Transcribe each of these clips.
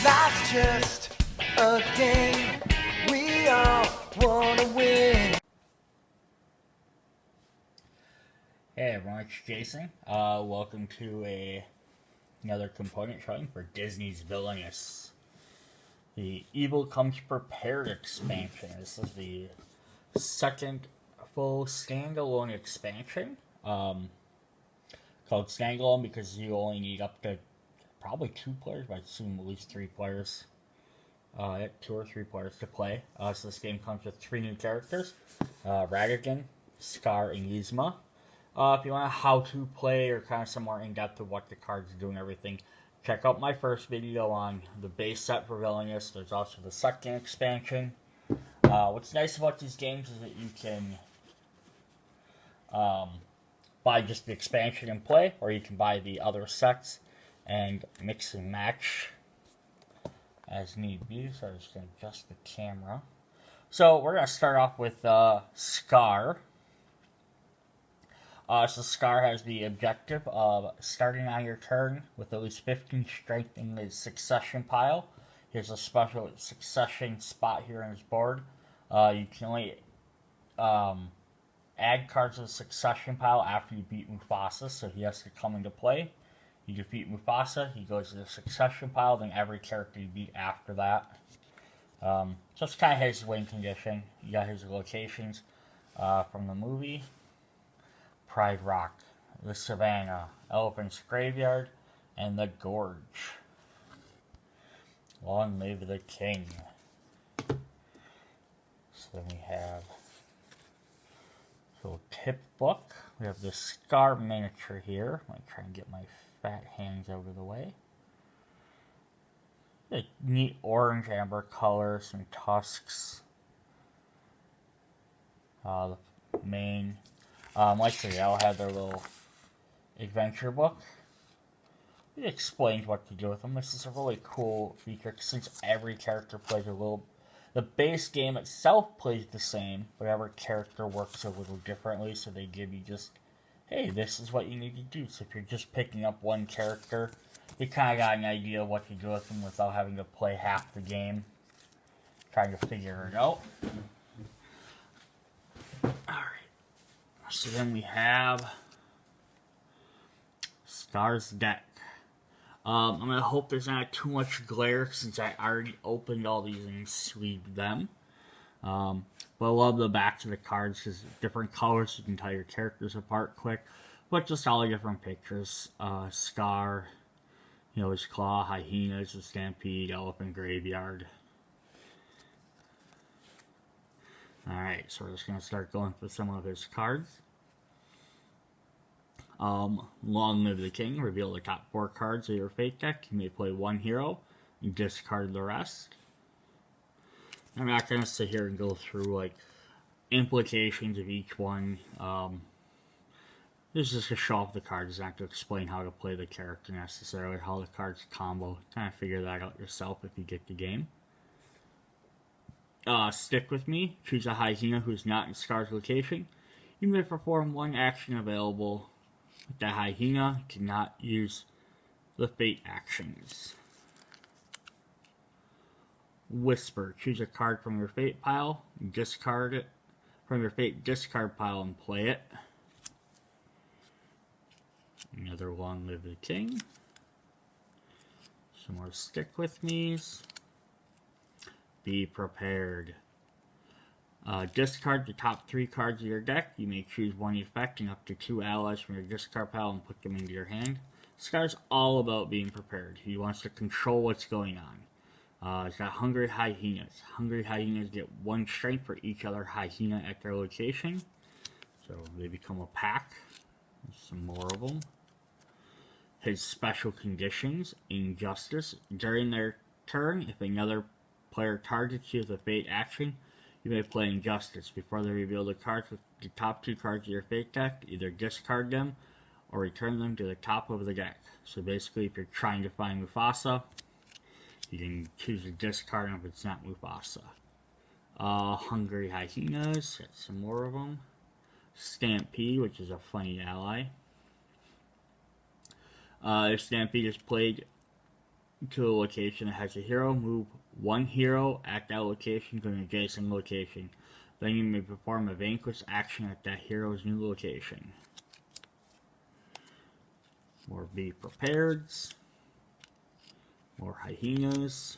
Life's just a game. We all wanna win. Hey everyone, it's Jason. Welcome to another component showing for Disney's Villainous. The Evil Comes Prepared expansion. This is the second full standalone expansion. Called standalone because you only need up to probably 2 players, but I assume at least 3 players. 2 or 3 players to play. So this game comes with 3 new characters. Ratagan, Scar, and Yzma. If you want a how-to play or kind of some more in-depth of what the cards do and everything, check out my first video on the base set for Villainous. There's also the second expansion. What's nice about these games is that you can buy just the expansion and play, or you can buy the other sets and mix and match as need be. So I'm just going to adjust the camera. So we're going to start off with Scar. So Scar has the objective of starting on your turn with at least 15 strength in the succession pile. Here's a special succession spot here on his board. You can only add cards to the succession pile after you beat Mufasa, so he has to come into play. You defeat Mufasa, he goes to the succession pile, then every character you beat after that. So it's kind of his win condition. You got his locations from the movie. Pride Rock, the Savannah, Elephant's Graveyard, and the Gorge. Long live the King. So then we have a little tip book. We have the Scar miniature here. I'm going to try and get my fat hands out of the way. A neat orange amber color, some tusks. The mane. Like they all have their little adventure book. It explains what to do with them. This is a really cool feature since every character plays a little. The base game itself plays the same, but every character works a little differently. So they give you just, hey, this is what you need to do. So if you're just picking up one character, you kind of got an idea of what to do with them without having to play half the game, trying to figure it out. Alright. So then we have Scar's deck. I'm going to hope there's not too much glare since I already opened all these and sleeved them. But I love the backs of the cards because different colors, you can tell your characters apart quick. But just all the different pictures. Scar, his claw, hyenas, the stampede, elephant graveyard. Alright, so we're just going to start going through some of his cards. Long live the King. Reveal the top 4 cards of your fate deck. You may play 1 hero and discard the rest. I'm not going to sit here and go through implications of each one. This is just to show off the cards, not to explain how to play the character necessarily, how the cards combo. Kind of figure that out yourself if you get the game. Stick with me. Choose a hyena who's not in Scar's location. You may perform 1 action available. The hyena cannot use the fate actions. Whisper. Choose a card from your fate pile. Discard it from your fate discard pile and play it. Another Long Live the King. Some more stick with me's. Be prepared. Discard the top 3 cards of your deck. You may choose 1 effect and up to 2 allies from your discard pile and put them into your hand. Scar's all about being prepared. He wants to control what's going on. He's got Hungry Hyenas. Hungry Hyenas get 1 strength for each other hyena at their location. So they become a pack. There's some more of them. His special conditions. Injustice. During their turn, if another player targets you with a fate action, you may play Injustice. Before they reveal the cards with the top 2 cards of your fate deck, either discard them or return them to the top of the deck. So basically, if you're trying to find Mufasa, you can choose to discard them if it's not Mufasa. Hungry Hyenas, got some more of them. Stampede, which is a funny ally. If Stampede is played to a location that has a hero, move one hero at that location to an adjacent location. Then you may perform a vanquish action at that hero's new location. More Be Prepareds. More Hyenas.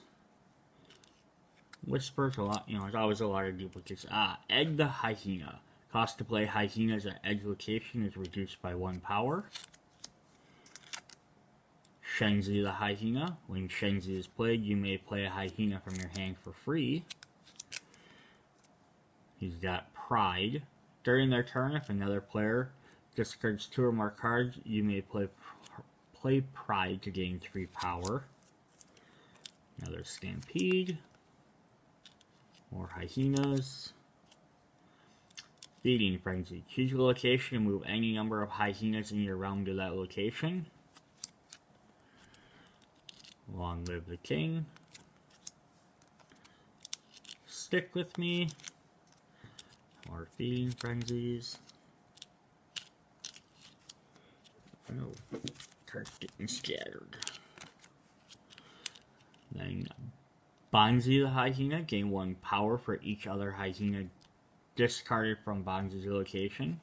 Whispers, a lot, there's always a lot of duplicates. Egg the Hyena. Cost to play Hyenas at Edge location is reduced by 1 power. Shenzi the Hyena. When Shenzi is played, you may play a Hyena from your hand for free. He's got Pride. During their turn, if another player discards 2 or more cards, you may play Pride to gain 3 power. Another Stampede. More Hyenas. Feeding Frenzy. Choose a location and move any number of Hyenas in your realm to that location. Long Live the King. Stick with Me. More Feeding Frenzies. Oh, cards getting scattered. Then Bonzi the Hyena. Gain 1 power for each other Hyena discarded from Bonzi's location.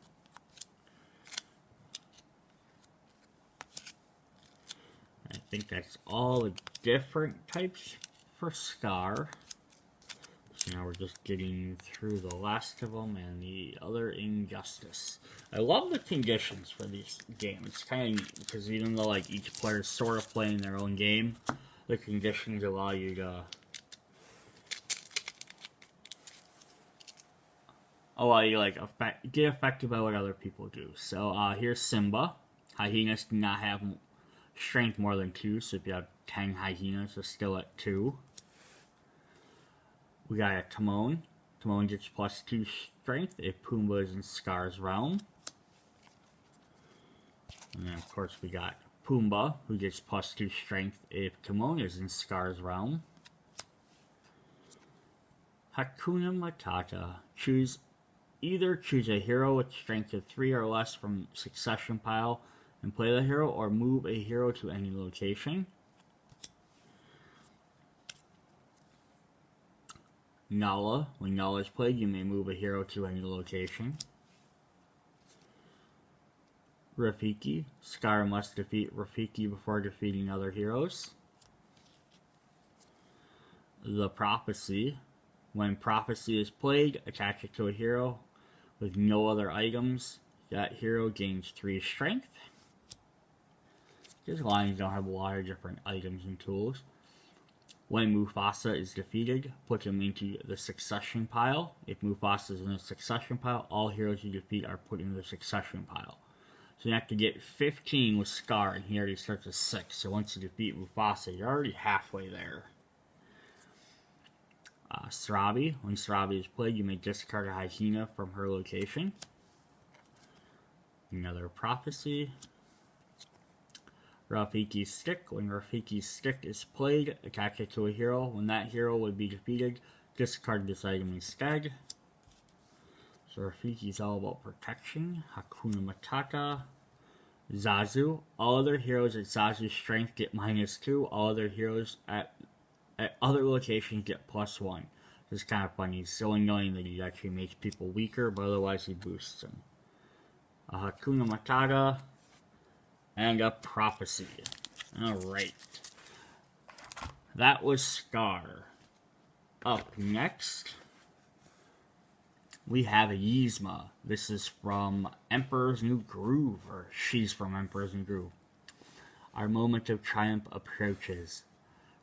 I think that's all the different types for Scar. So now we're just getting through the last of them and the other Injustice. I love the conditions for these games. It's kind of neat because even though like each player is sort of playing their own game, the conditions allow you to get affected by what other people do. So here's Simba. Hyenas do not have strength more than 2, so if you have 10 Hyenas, it's still at 2. We got a Timon. Timon gets +2 strength if Pumbaa is in Scar's realm. And then of course we got Pumbaa, who gets +2 strength if Timon is in Scar's realm. Hakuna Matata. Choose a hero with strength of 3 or less from succession pile and play the hero, or move a hero to any location. Nala. When Nala is played, you may move a hero to any location. Rafiki. Scar must defeat Rafiki before defeating other heroes. The Prophecy. When Prophecy is played, attach it to a hero with no other items. That hero gains 3 strength. These lines don't have a lot of different items and tools. When Mufasa is defeated, put him into the succession pile. If Mufasa is in the succession pile, all heroes you defeat are put in the succession pile. So you have to get 15 with Scar, and he already starts at 6. So once you defeat Mufasa, you're already halfway there. Sarabi. When Sarabi is played, you may discard a Hyena from her location. Another Prophecy. Rafiki's Stick. When Rafiki's Stick is played, attach it to a hero. When that hero would be defeated, discard this item instead. So Rafiki's all about protection. Hakuna Matata. Zazu. All other heroes at Zazu's strength get -2. All other heroes at other locations get +1. It's kind of funny. It's so annoying that he actually makes people weaker, but otherwise he boosts them. Hakuna Matata. And a Prophecy. Alright. That was Scar. Up next, we have Yzma. This is from Emperor's New Groove, or she's from Emperor's New Groove. Our moment of triumph approaches.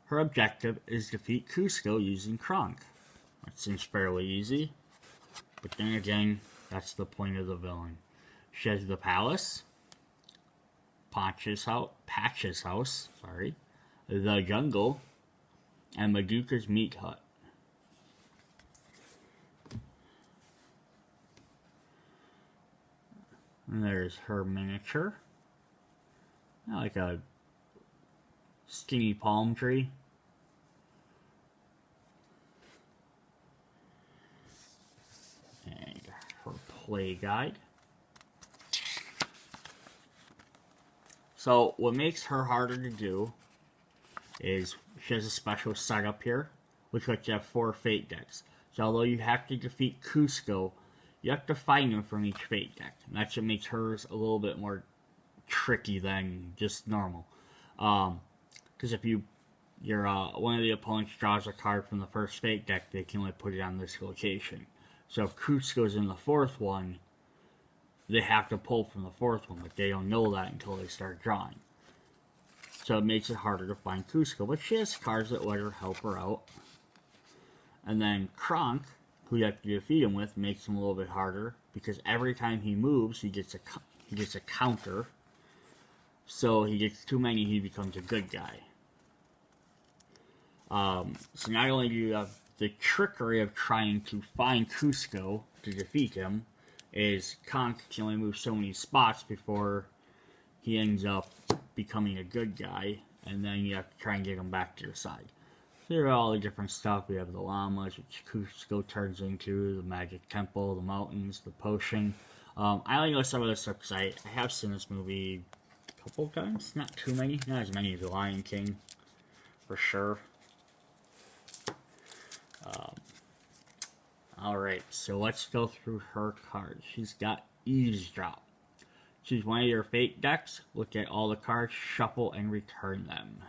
Her objective is defeat Cusco using Kronk. That seems fairly easy, but then again, that's the point of the villain. She has the palace, Patch's house, the jungle, and Maduka's meat hut. And there's her miniature. Like a skinny palm tree. And her play guide. So what makes her harder to do is she has a special setup here, which lets you have 4 fate decks. So although you have to defeat Cusco, you have to find him from each fate deck. And that's what makes hers a little bit more tricky than just normal. Because if one of the opponents draws a card from the first fate deck, they can only put it on this location. So if Cusco's in the 4th one, they have to pull from the 4th one, but they don't know that until they start drawing. So it makes it harder to find Cusco, but she has cards that let her help her out. And then Kronk, who you have to defeat him with, makes him a little bit harder, because every time he moves, he gets a counter. So he gets too many, he becomes a good guy. So not only do you have the trickery of trying to find Cusco to defeat him, is Kronk can only move so many spots before he ends up becoming a good guy, and then you have to try and get him back to your side. So there are all the different stuff. We have the llamas, which Cusco turns into, the magic temple, the mountains, the potion. I only know some of this stuff because I have seen this movie a couple of times. Not too many. Not as many as The Lion King, for sure. Alright, so let's go through her cards. She's got Eavesdrop. Choose one of your fate decks, look at all the cards, shuffle, and return them.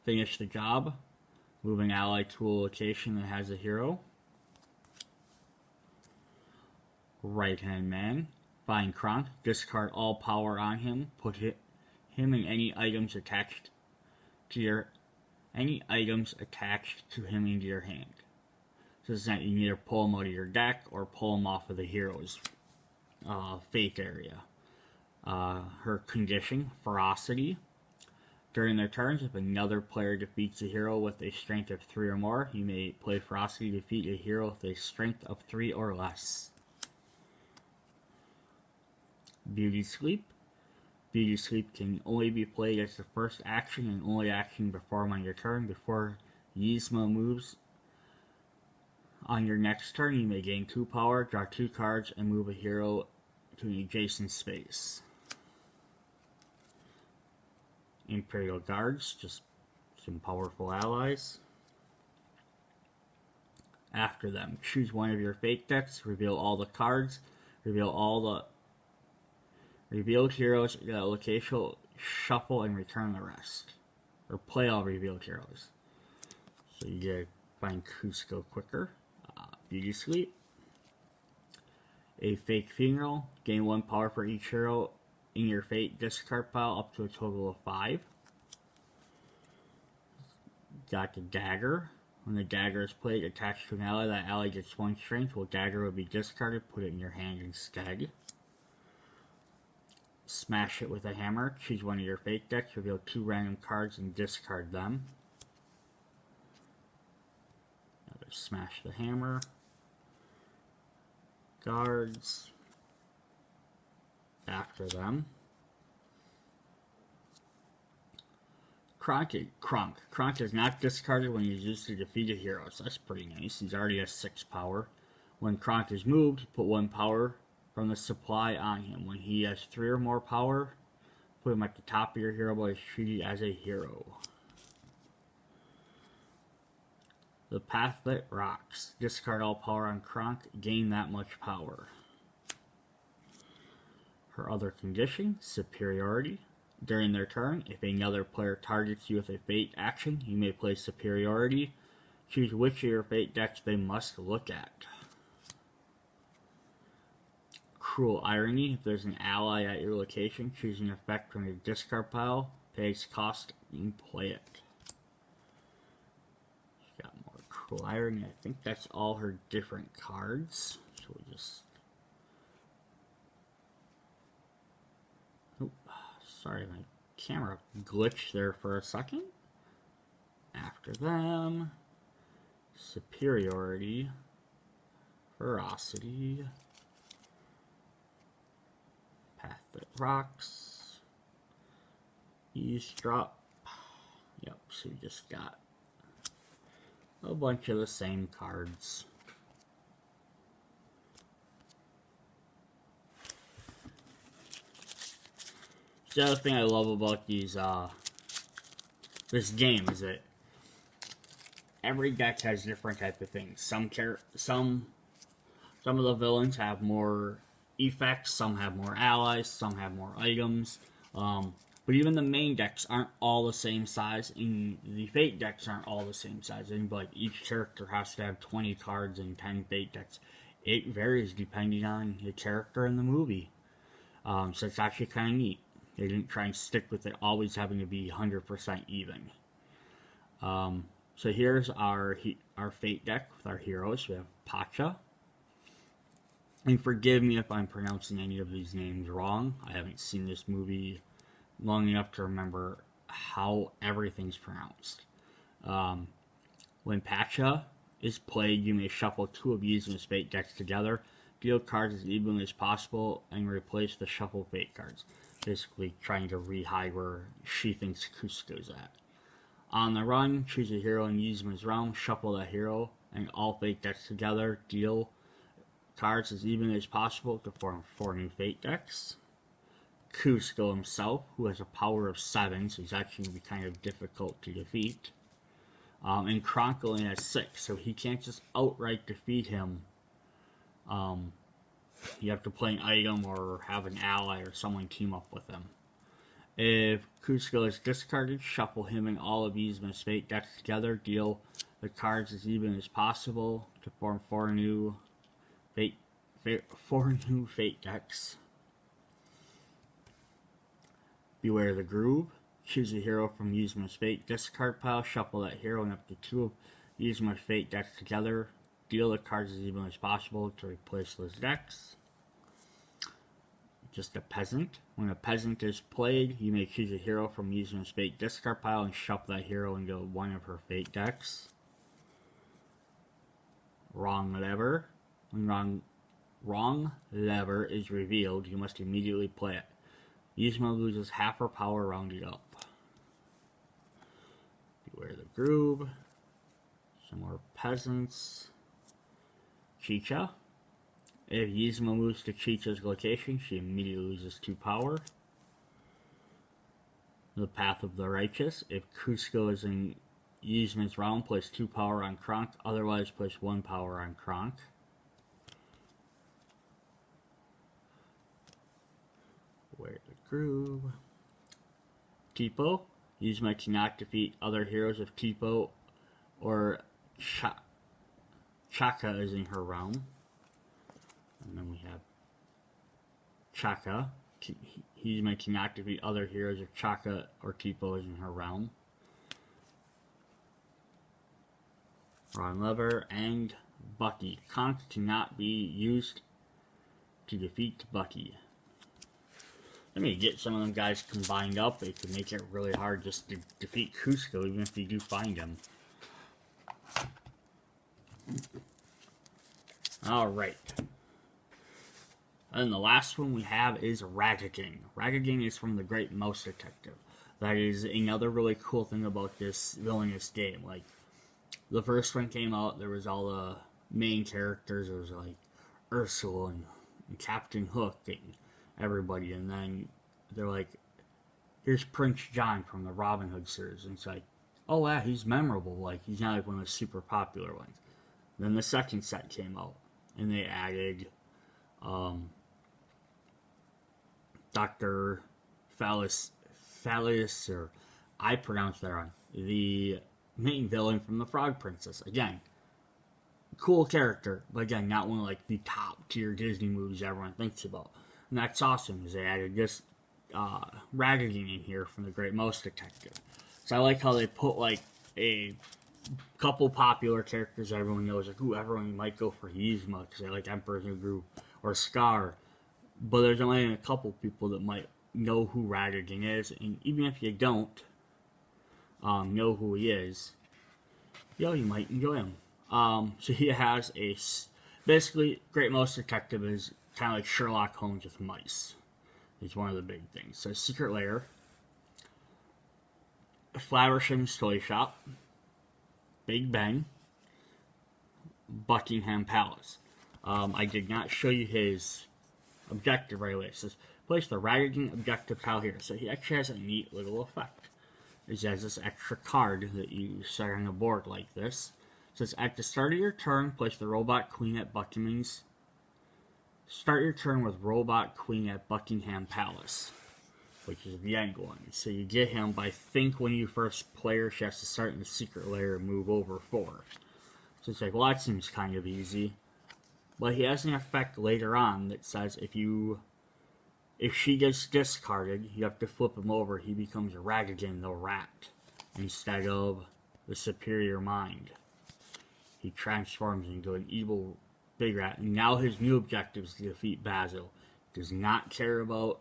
Finish the job. Move an ally to a location that has a hero. Right-hand man. Find Kronk. Discard all power on him. Put him and any items attached to him into your hand. So it's that you can either pull him out of your deck or pull him off of the hero's fate area. Her condition, ferocity. During their turns, if another player defeats a hero with a strength of 3 or more, you may play ferocity to defeat a hero with a strength of 3 or less. Beauty Sleep. Beauty Sleep can only be played as the first action and only action performed on your turn. Before Yzma moves on your next turn, you may gain 2 power, draw 2 cards, and move a hero to an adjacent space. Imperial Guards, just some powerful allies. After them, choose one of your fate decks, reveal all the cards, reveal all the revealed heroes at a location, shuffle, and return the rest. Or play all revealed heroes. So you get to find Cusco quicker. Beauty Sleep. A Fake Funeral. Gain 1 power for each hero in your fate discard pile up to a total of 5. Got the Dagger. When the dagger is played attached to an ally, that ally gets 1 strength. Well, dagger will be discarded, put it in your hand instead. Smash it with a hammer. Choose one of your fate decks, reveal 2 random cards and discard them. Another smash the hammer. Guards. After them. Kronk is not discarded when he's used to defeat a hero, so that's pretty nice. He's already has 6 power. When Kronk is moved, put 1 power from the supply on him. When he has 3 or more power, put him at the top of your hero but is treated as a hero. The Path That Rocks. Discard all power on Kronk, gain that much power. Her other condition, superiority. During their turn, if another player targets you with a fate action, you may play superiority. Choose which of your fate decks they must look at. Cruel Irony. If there's an ally at your location, choose an effect from your discard pile, pay its cost, and play it. She's got more Cruel Irony. I think that's all her different cards. So we'll just... Oh, sorry, my camera glitched there for a second. After them, Superiority, Ferocity, Path That Rocks, Eavesdrop. Yep, so we just got a bunch of the same cards. the other thing I love about this game is that every deck has different type of things. Some of the villains have more effects, some have more allies, some have more items. But even the main decks aren't all the same size, and the Fate decks aren't all the same size. And like each character has to have 20 cards and 10 Fate decks. It varies depending on the character in the movie. So it's actually kind of neat. They didn't try and stick with it always having to be 100% even. So here's our Fate deck with our heroes. We have Pacha. And forgive me if I'm pronouncing any of these names wrong. I haven't seen this movie long enough to remember how everything's pronounced. When Pacha is played, you may shuffle 2 of Yzma's Fate decks together, deal cards as evenly as possible, and replace the shuffled Fate cards. Basically trying to re-hide where she thinks Kuzco's at. On the run, choose a hero in Yzma's realm, shuffle that hero, and all Fate decks together, deal cards as evenly as possible to form 4 new Fate decks. Kuzco himself, who has a power of 7, so he's actually going to be kind of difficult to defeat. And Kronk only has 6, so he can't just outright defeat him. You have to play an item or have an ally or someone team up with him. If Kuzco is discarded, shuffle him and all of Yzma's Fate decks together, deal the cards as even as possible to form 4 new Fate decks. Beware the Groove. Choose a hero from Yzma's Fate discard pile, shuffle that hero and up to 2 of Yzma's Fate decks together. Deal the cards as even as possible to replace those decks. Just a Peasant. When a Peasant is played, you may choose a hero from Yzma's Fate discard pile and shuffle that hero into one of her Fate decks. Wrong Lever. When wrong lever is revealed, you must immediately play it. Yzma loses half her power rounded up. Beware the Groove. Some more Peasants. Chicha. If Yzma moves to Chicha's location, she immediately loses 2 power. The Path of the Righteous. If Kuzco is in Yzma's realm, place 2 power on Kronk, otherwise place 1 power on Kronk. Where the Groove. Tipo. Yzma cannot defeat other heroes if Tipo or Chaka is in her realm. And then we have Chaka. Yzma cannot defeat other heroes if Chaka or Tipo is in her realm. Wrong Lever and Bucky. Conch cannot be used to defeat Bucky. Let me get some of them guys combined up. It could make it really hard just to defeat Kuzco, even if you do find him. Alright. And the last one we have is Ratagan. Ratigan is from the Great Mouse Detective. That is another really cool thing about this Villainous game. Like, the first one came out, there was all the main characters. There was like Ursula and Captain Hook and everybody. And then they're like, here's Prince John from the Robin Hood series. And it's like, oh yeah, he's memorable. Like, he's not like one of the super popular ones. Then the second set came out, and they added Dr. Phallus, or I pronounced that wrong, the main villain from the Frog Princess. Again, cool character, but again, not one of like the top tier Disney movies everyone thinks about. And that's awesome, because they added this Ratigan in here from the Great Mouse Detective. So I like how they put like a couple popular characters everyone knows, like, ooh, everyone might go for Yzma because they like Emperor's New Groove or Scar, but there's only a couple people that might know who Ratigan is, and even if you don't know who he is, you might enjoy him. So he has basically, Great Mouse Detective is kind of like Sherlock Holmes with mice. It's one of the big things. So Secret Lair, Flaversham's Toy Shop, Big Ben, Buckingham Palace. I did not show you his objective right away. It says, Place the Ratigan objective tile here. So he actually has a neat little effect. It has this extra card that you set on the board like this. It says at the start of your turn, place the Robot Queen at Buckingham's. Start your turn with Robot Queen at Buckingham Palace, which is the end one. So you get him by think when you first play her, she has to start in the secret lair and move over 4. So it's like, well, that seems kind of easy. But he has an effect later on that says if she gets discarded, you have to flip him over. He becomes a Ratigan the Rat instead of the Superior Mind. He transforms into an evil big rat. And now his new objective is to defeat Basil. Does not care about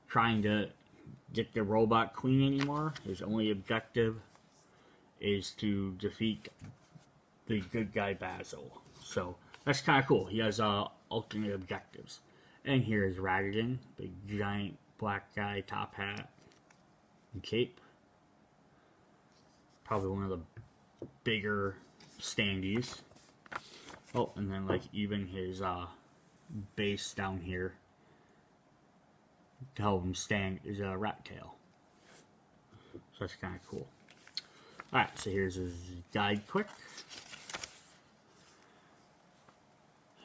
trying to get the Robot Queen anymore. His only objective is to defeat the good guy Basil. So that's kind of cool. He has alternate objectives. And here is Ratigan, big giant black guy, top hat, and cape. Probably one of the bigger standees. Oh, and then like even his base down here to help him stand is a rat tail. So that's kind of cool. Alright, so here's his guide quick.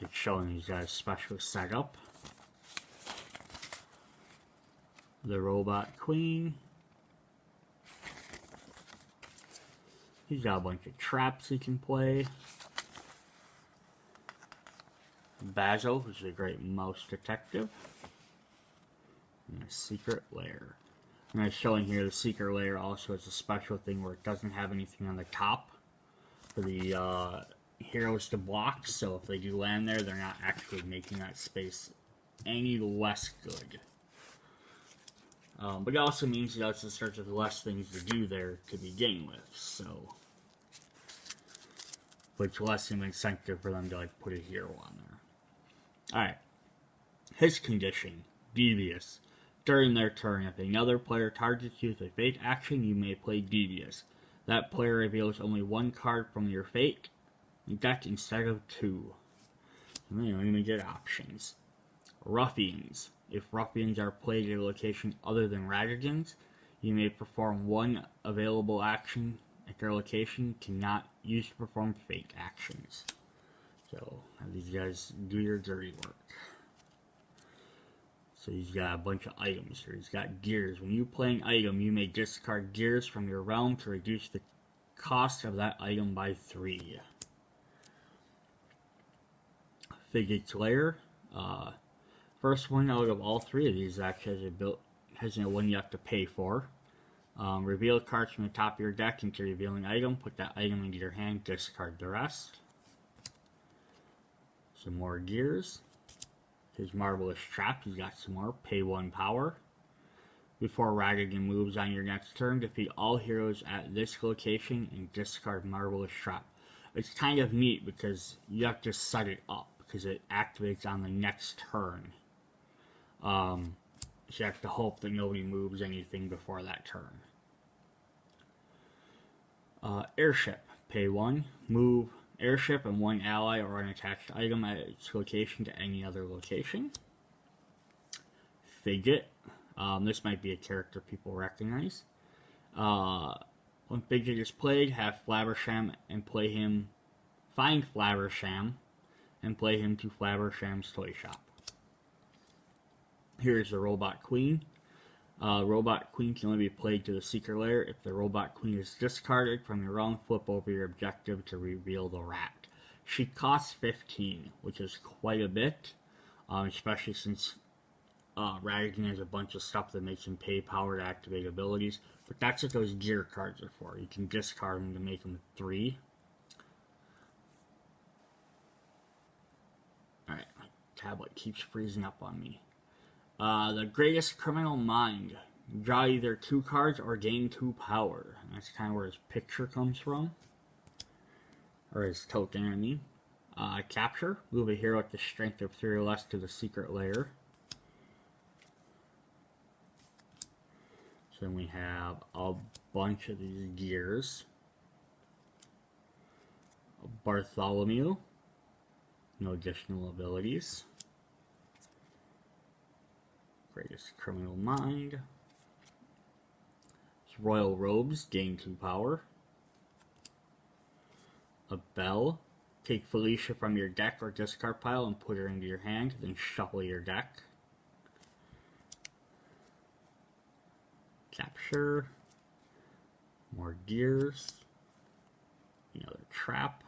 It's showing he's got a special setup. The Robot Queen. He's got a bunch of traps he can play. Basil, who's a great mouse detective. And a secret lair. And I'm showing here the secret lair also has a special thing where it doesn't have anything on the top for the heroes to block. So if they do land there, they're not actually making that space any less good. But it also means that it's a search of less things to do there to begin with. So, which less an incentive for them to like put a hero on there. Alright. His condition, Devious. During their turn, if another player targets you with a fate action, you may play Devious. That player reveals only 1 card from your fate deck instead of 2. And then you don't even get options. Ruffians. If ruffians are played at a location other than Ratigans, you may perform 1 available action at their location, cannot use to perform fate actions. So, have these guys do your dirty work. So he's got a bunch of items here. He's got gears. When you play an item, you may discard gears from your realm to reduce the cost of that item by 3. Fidget's Lair. First one out of all 3 of these actually has one you have to pay for. Reveal cards from the top of your deck into your revealing item. Put that item into your hand. Discard the rest. Some more gears. His Marvelous Trap. He's got some more. Pay 1 power. Before Ratigan moves on your next turn, defeat all heroes at this location and discard Marvelous Trap. It's kind of neat because you have to set it up because it activates on the next turn. So you have to hope that nobody moves anything before that turn. Airship. Pay 1. Move airship and 1 ally or an attached item at its location to any other location. Fidget. This might be a character people recognize. When Fidget is played, have Flabbersham and play him. Find Flabbersham and play him to Flabbersham's toy shop. Here is the Robot Queen. Robot Queen can only be played to the secret lair. If the Robot Queen is discarded from your realm, flip over your objective to reveal the rat. She costs 15, which is quite a bit, especially since Ratigan has a bunch of stuff that makes him pay power to activate abilities. But that's what those gear cards are for. You can discard them to make them 3. Alright, my tablet keeps freezing up on me. The Greatest Criminal Mind. Draw either 2 cards or gain 2 power. And that's kind of where his picture comes from. Or his token, I mean. Capture. Move a hero at the strength of 3 or less to the secret lair. So then we have a bunch of these gears. Bartholomew. No additional abilities. Greatest Criminal Mind. Royal Robes, gain 2 power. A Bell. Take Felicia from your deck or discard pile and put her into your hand, then shuffle your deck. Capture. More Gears. Another Trap.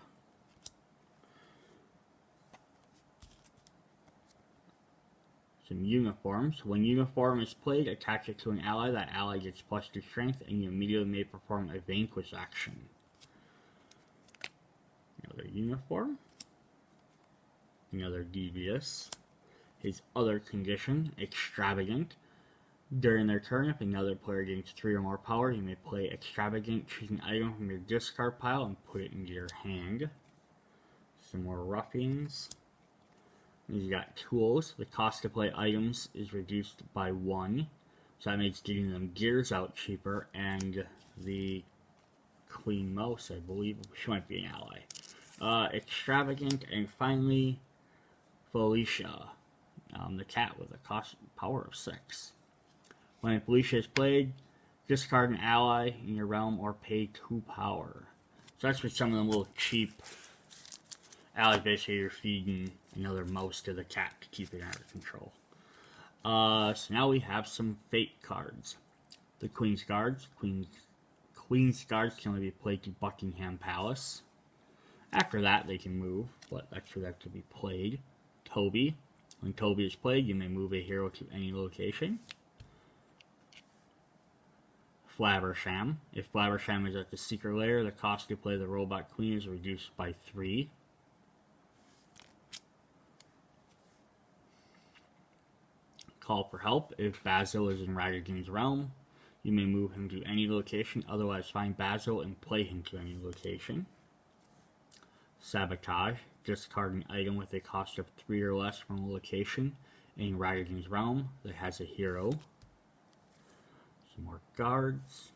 Some Uniforms. When Uniform is played, attach it to an ally. That ally gets +2 strength, and you immediately may perform a Vanquish action. Another Uniform. Another Devious. His other condition, Extravagant. During their turn, if another player gains 3 or more power, you may play Extravagant, choose an item from your discard pile, and put it into your hand. Some more Ruffians. You got Tools. The cost to play items is reduced by 1. So that makes getting them gears out cheaper. And the Queen Mouse, I believe, she might be an ally. Extravagant. And finally, Felicia. The cat with a power of 6. When Felicia is played, discard an ally in your realm or pay 2 power. So that's with some of them little cheap allies. Basically, you're feeding another mouse to the cat to keep it under control. So now we have some fate cards. The Queen's Guards. Queen's Guards can only be played to Buckingham Palace. After that, they can move, but that's for that to be played. Toby. When Toby is played, you may move a hero to any location. Flaversham. If Flaversham is at the Secret Lair, the cost to play the Robot Queen is reduced by 3. Call for Help. If Basil is in Ratigan's realm, you may move him to any location. Otherwise, find Basil and play him to any location. Sabotage. Discard an item with a cost of 3 or less from a location in Ratigan's realm that has a hero. Some more guards.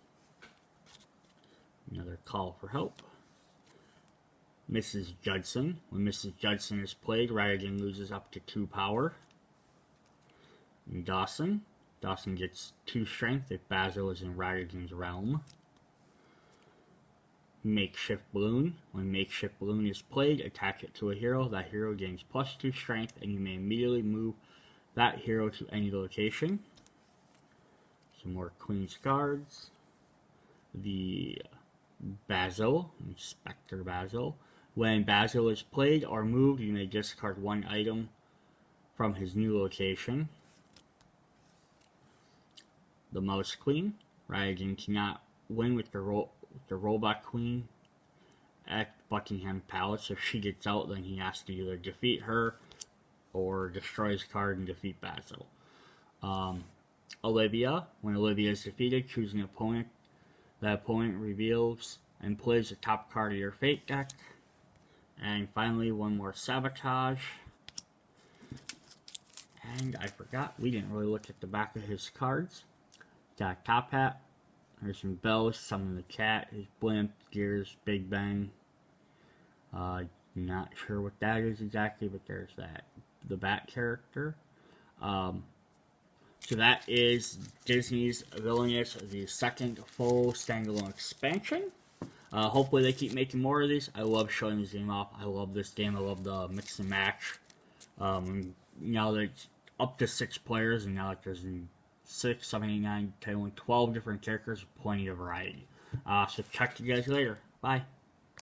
Another Call for Help. Mrs. Judson. When Mrs. Judson is played, Ratigan loses up to 2 power. Dawson. Dawson gets 2 strength if Basil is in Ratigan's realm. Makeshift Balloon. When Makeshift Balloon is played, attach it to a hero. That hero gains +2 strength, and you may immediately move that hero to any location. Some more Queen's Guards. The Basil, Inspector Basil. When Basil is played or moved, you may discard 1 item from his new location. The Mouse Queen. Ratigan cannot win with the Robot Queen at Buckingham Palace. If she gets out, then he has to either defeat her or destroy his card and defeat Basil. Olivia. When Olivia is defeated, choose an opponent. That opponent reveals and plays the top card of your fate deck. And finally, one more Sabotage. And I forgot, we didn't really look at the back of his cards. Got a top hat. There's some bells, summon the cat, his blimp, gears, Big Bang. Not sure what that is exactly, but there's that. The Bat character. So that is Disney's Villainous, the second full standalone expansion. Hopefully they keep making more of these. I love showing this game off. I love this game. I love the mix and match. Now that it's up to 6 players, and now that there's 6, 7, 8, 9, 10, 12 different characters, plenty of variety. So check you guys later. Bye.